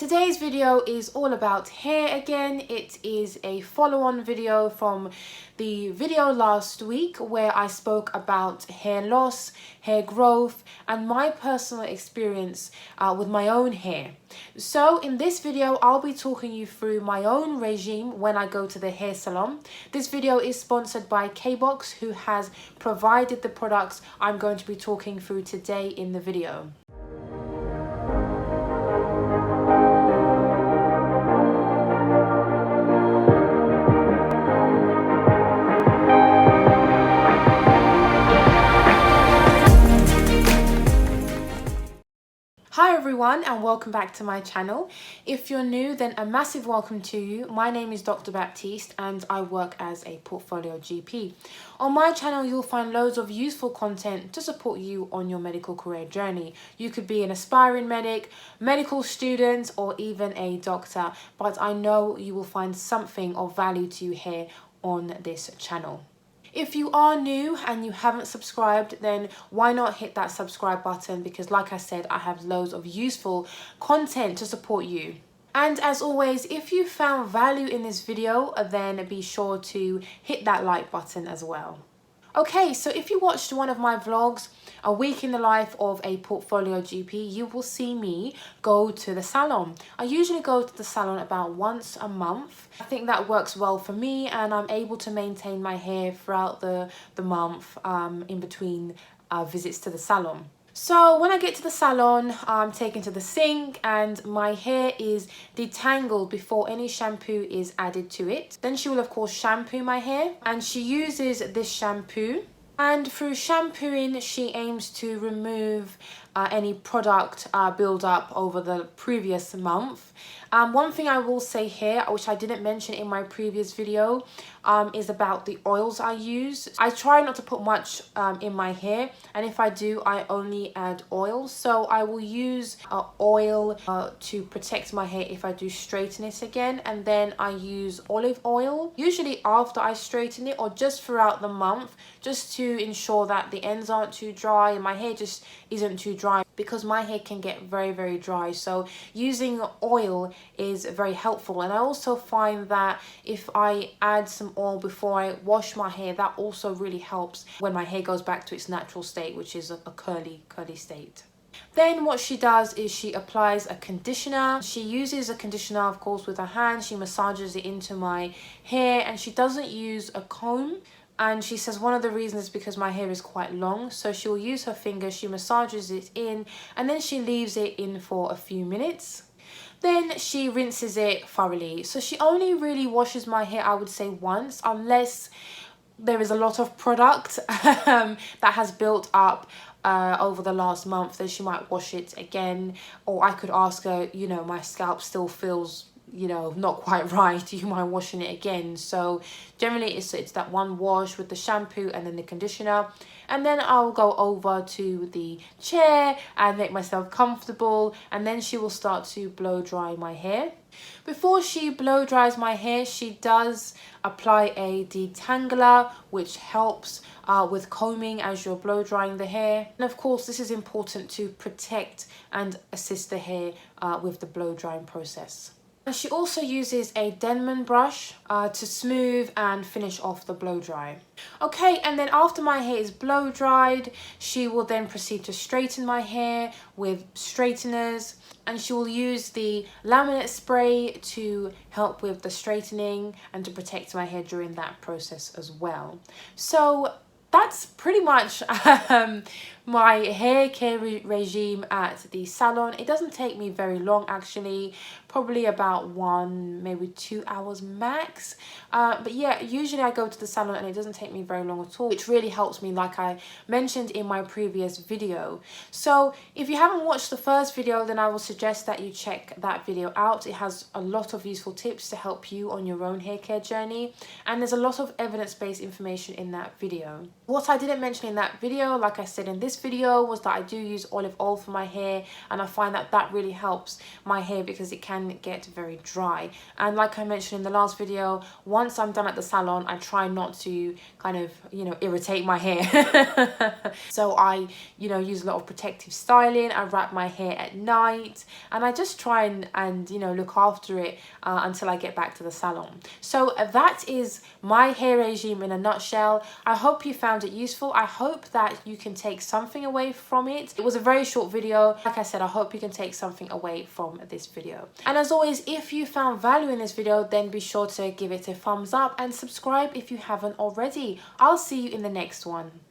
Today's video is all about hair again. It is a follow-on video from the video last week where I spoke about hair loss, hair growth, and my personal experience with my own hair. So in this video, I'll be talking you through my own regime when I go to the hair salon. This video is sponsored by K-Box, who has provided the products I'm going to be talking through today in the video. Hi everyone and welcome back to my channel. If you're new, then a massive welcome to you. My name is Dr. Baptiste and I work as a portfolio GP. On my channel, you'll find loads of useful content to support you on your medical career journey. You could be an aspiring medic, medical student, or even a doctor, but I know you will find something of value to you here on this channel. If you are new and you haven't subscribed, then why not hit that subscribe button, because like I said, I have loads of useful content to support you. And as always, if you found value in this video, then be sure to hit that like button as well. Okay, so if you watched one of my vlogs, A Week in the Life of a Portfolio GP, you will see me go to the salon. I usually go to the salon about once a month. I think that works well for me and I'm able to maintain my hair throughout the month in between visits to the salon. So when I get to the salon, I'm taken to the sink and my hair is detangled before any shampoo is added to it. Then she will of course shampoo my hair, and she uses this shampoo. And through shampooing, she aims to remove any product build-up over the previous month. One thing I will say here, which I didn't mention in my previous video, is about the oils I use. I try not to put much in my hair, and if I do, I only add oil. So I will use oil to protect my hair if I do straighten it again, and then I use olive oil, usually after I straighten it or just throughout the month, just to ensure that the ends aren't too dry and my hair just isn't too dry, because my hair can get very dry. So using oil is very helpful. And I also find that if I add some oil before I wash my hair, that also really helps when my hair goes back to its natural state, which is a curly state. Then what she does is she applies a conditioner. She uses a conditioner, of course, with her hand. She massages it into my hair and she doesn't use a comb. And she says one of the reasons is because my hair is quite long, so she'll use her fingers, she massages it in, and then she leaves it in for a few minutes. Then she rinses it thoroughly. So she only really washes my hair, I would say, once, unless there is a lot of product that has built up over the last month. Then she might wash it again, or I could ask her, you know, my scalp still feels, you know, not quite right, do you mind washing it again? So generally it's that one wash with the shampoo and then the conditioner, and then I'll go over to the chair and make myself comfortable, and then she will start to blow dry my hair. Before she blow dries my hair, she does apply a detangler, which helps with combing as you're blow drying the hair. And of course, this is important to protect and assist the hair with the blow drying process. And she also uses a Denman brush to smooth and finish off the blow dry. Okay, and then after my hair is blow dried, she will then proceed to straighten my hair with straighteners, and she will use the laminate spray to help with the straightening and to protect my hair during that process as well. So that's pretty much my hair care regime at the salon. It doesn't take me very long actually, probably about 1, maybe 2 hours max. But yeah, usually I go to the salon and it doesn't take me very long at all, which really helps me, like I mentioned in my previous video. So if you haven't watched the first video, then I will suggest that you check that video out. It has a lot of useful tips to help you on your own hair care journey, and there's a lot of evidence-based information in that video. What I didn't mention in that video, like I said in this this video was that I do use olive oil for my hair, and I find that that really helps my hair because it can get very dry. And like I mentioned in the last video, once I'm done at the salon, I try not to kind of, you know, irritate my hair. So I, you know, use a lot of protective styling. I wrap my hair at night, and I just try and you know, look after it until I get back to the salon. So that is my hair regime in a nutshell. I hope you found it useful. I hope that you can take something away from it. It was a very short video. Like I said, I hope you can take something away from this video. And as always, if you found value in this video, then be sure to give it a thumbs up and subscribe if you haven't already. I'll see you in the next one.